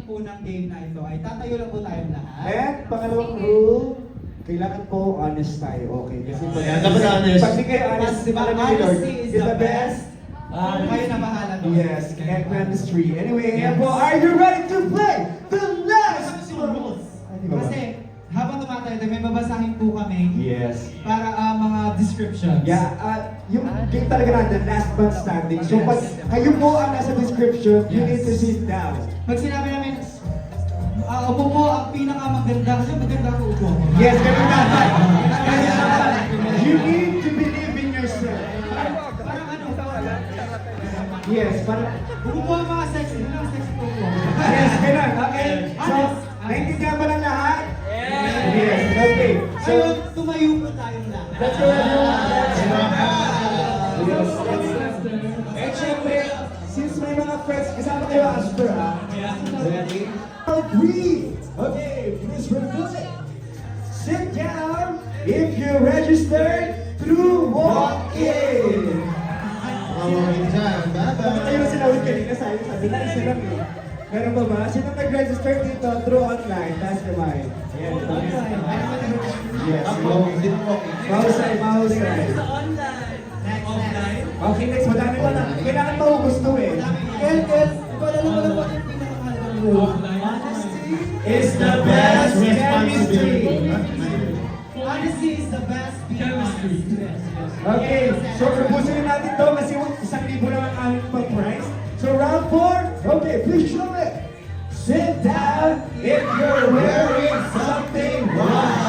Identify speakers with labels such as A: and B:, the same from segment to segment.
A: po ng game na ito ay tatayo lang po tayong lahat.
B: And pangalawang rule, kailangan po honest tayo. Okay, kasi
C: Ayan, dapat honest.
B: pag di kayo honest,
A: Diba,
B: alam niyo, Lord,
A: honesty is the best. Kayo na bahala doon.
B: Yes, and chemistry. Anyway, yan po, are you ready to play the last
A: rules? Kasi habang tumatayo tayo, may babasahin po kami
B: Yes.
A: para mga descriptions.
B: Yeah, yung game talaga natin, last man standing. So pag kayo po ang nasa description, you need to sit down.
A: Pag sinabi namin, upo po ang pinakamaganda, kasi maganda ako upo.
B: Yes, ganun dapat. You need to believe in yourself.
A: Parang ano?
B: Yes, parang...
A: Upo ang mga sexy, hindi lang sexy po po.
B: Yes, ganun. Okay. So, naintindihan ba ng lahat? Yes, okay. So,
A: So, tumayo po tayong lahat.
B: let's go everyone. Yes. And syempre, since may mga friends, kasama kayo Asper, ha? Ready? Breathe. Okay, please repeat it. Sit down if you registered through walk-in. Bakit kayo na sinawit kanina sa akin? Sabi na isa lang eh. Meron ba ba? Sino nag-register dito through online? Taas kamay. Ayan. Yes. Mahusay, mahusay. Okay, next. Madami pa na. Kailangan maubos to eh.
A: Kel, wala naman lang bakit pinakamahalagang rule. Honesty
B: Is the best chemistry.
A: Honesty is the best chemistry.
B: Okay, so ubusin natin to kasi 1,000 naman ang pag-price. So round 4, okay, please show it. Sit down if you're wearing something white.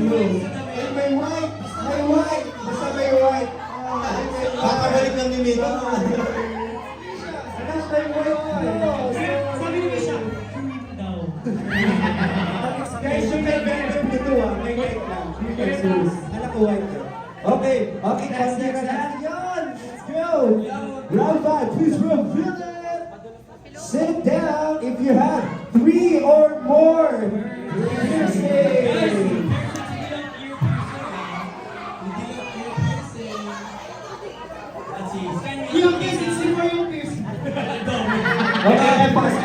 B: Blue. And may white. Basta may white.
C: Kakabalik ng limit.
B: Anak, may white.
A: Sabi ni Misha, daw.
B: Guys, yung may benefit nito may white lang. Anak ko white lang. Okay, konti na lang. Yun! Let's go! Round 5, please reveal it! Sit down if you have 3 or more piercing!
A: Yung piercing, sino yung piercing?
B: Okay, pass.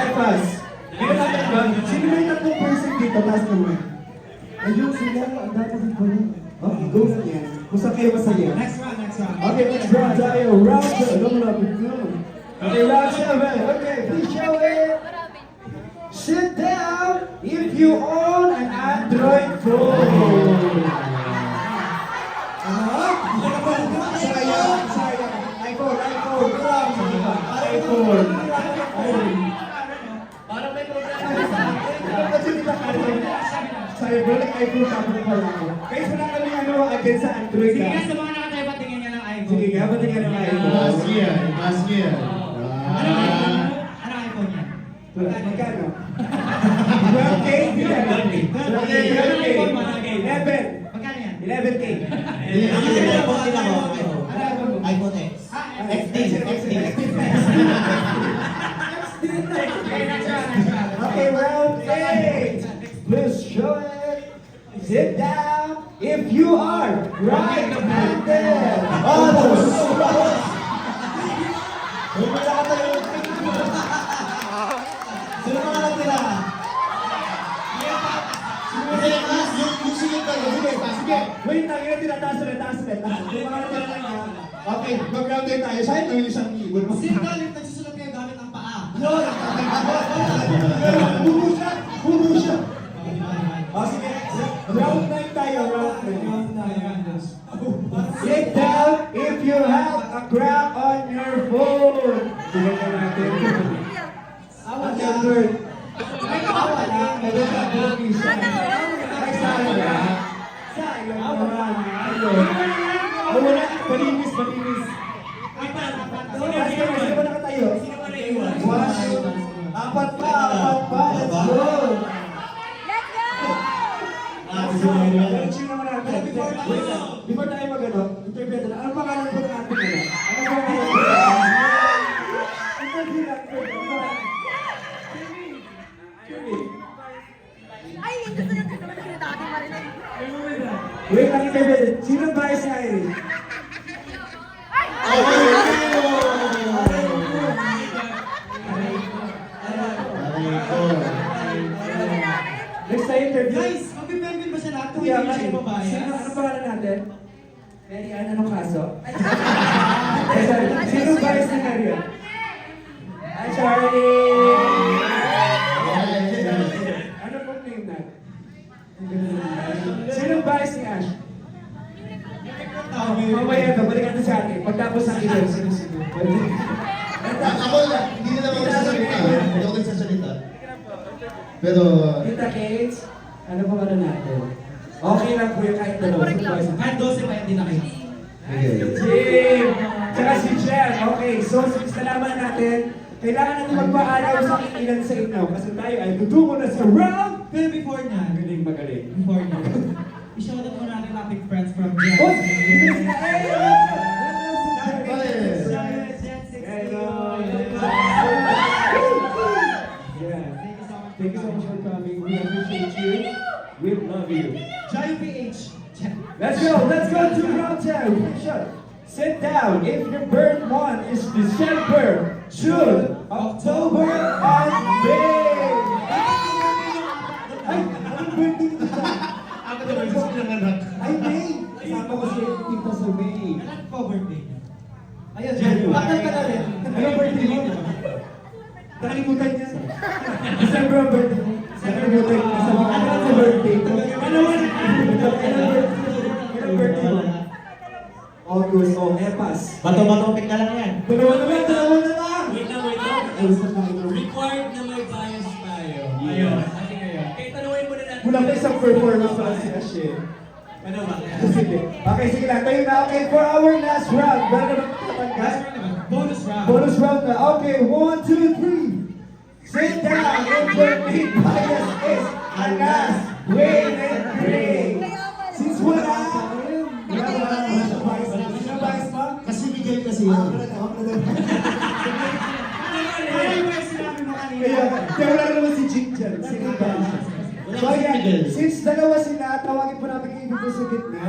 B: Sino may tatlong piercing dito? Taas naman. Ayun, sila. Ang dapat din pala. Okay, go na yan. Kung saan kayo masaya.
A: Next round.
B: Okay, next round tayo. Round 7. Okay, round 7. Okay, please show it. Sit down if you own an Android phone. Sayang. iPhone.
A: Parang may problema sa
B: Sorry, bro, iPhone tapos pa lang ako. Guys, wala kami against sa Android.
A: Sige
B: ah.
A: nga, sa mga nakatayo, patingin niya ng iPhone.
B: Sige nga, patingin ng iPhone.
C: Mas year.
A: Ano iPhone niya?
B: Magkano? 12K? 11K. 11.
A: Magkano yan?
B: 11K.
C: iPhone X. XD.
B: Okay, round 8. Please show it. Sit down if you are right-handed.
C: Sino mga natira? Yung singit ka.
B: Sige, wait lang. Yun yung taas ulit. Yung mga natira lang yan.
C: Okay, mag-round din tayo. Saan yung isang ibon mo?
A: Sino galing nagsusulat kayo gamit ang paa?
B: Puro siya. Sige, round 9 tayo. Round 9. Sit down if you have a crack on your phone. Sige na natin. Awa na. Awa na. Ay, sayang. Sayang naman. Ayun. Wala. Malinis. Sino ba nakatayo? Apat pa. Let's go. Sino naman natin? Before tayo mag-ano, interview na. Anong pangalan po ng ating ano? Anong pangalan? Interview lang.
D: Ay, hindi ko sa'yo naman na dati marinig.
B: Wait lang, interview. Sino ba si Irene? Next na interview.
A: Guys, magpipendin ba siya lahat? Kung
B: Yeah,
A: hindi siya
B: Sino,
A: mabayas?
B: ano pangalan natin? Mary Ann, anong kaso? Sino bias ni Mary Ann? Hi, Charlie! Ano pong name natin? Sino bias ni Ash? Mamaya ito, balik natin sa atin. Pagtapos ng ito, sino?
C: Ako lang, hindi na naman ako sasalita. Hindi ako nagsasalita. Pero,
B: Kita Kates, ano pangalan natin? Okay lang po yung kahit dalawa. Sino bias ni
A: Kahit 12 pa yan din na kayo.
B: Jim! Tsaka si Jen. Okay, so since nalaman natin, kailangan natin magpaalam sa ilan sa inyo kasi tayo ay tutungo na sa round!
A: Pero before na,
B: Magaling.
A: before na, i-shout out muna natin rapid friends from Jen.
B: Oh! Dito sila! Thank you so much for coming. We appreciate you. We love you.
A: Joy PH.
B: Let's go to round 10. Shut. Sit down. If your birth month is December, June, October, and May. Ay, anong birthday nito siya?
C: ako naman gusto ng anak.
B: Ay, May. Kasama ko si Tita sa May.
A: Alam ko birthday niya.
B: Ayun,
A: January. Bakit ka na rin?
B: Anong birthday mo? Nakalimutan niya. December ang birthday mo. Nakalimutan niya. Ano ang birthday mo? Ano ang birthday mo? August, Epas.
C: Bato-batopik na lang yan.
B: Dalawa na lang!
D: Wait lang. Required na may bias tayo.
B: Ayun.
D: Kaya tanungin muna natin.
B: Kulang na isang performance para si Ashe.
D: Ano ba?
B: Sige. Okay, sige lang. Tayo na. Okay, for our last round. Meron naman tatanggas.
A: Bonus round.
B: Bonus round na. Okay, 1, 2, 3. Sit down. If your big bias is Anas, Wayne, and Gray. Since wala sa bias. Sino bias pa?
C: Kasi Miguel kasi yun.
A: Ano yung sinabi mo kanina?
B: Kaya wala naman si Jig dyan. Sino bias?
C: Wala
B: So
C: si
B: ayan,
C: Miguel.
B: since dalawa sila, tawagin po namin kayo dito sa gitna.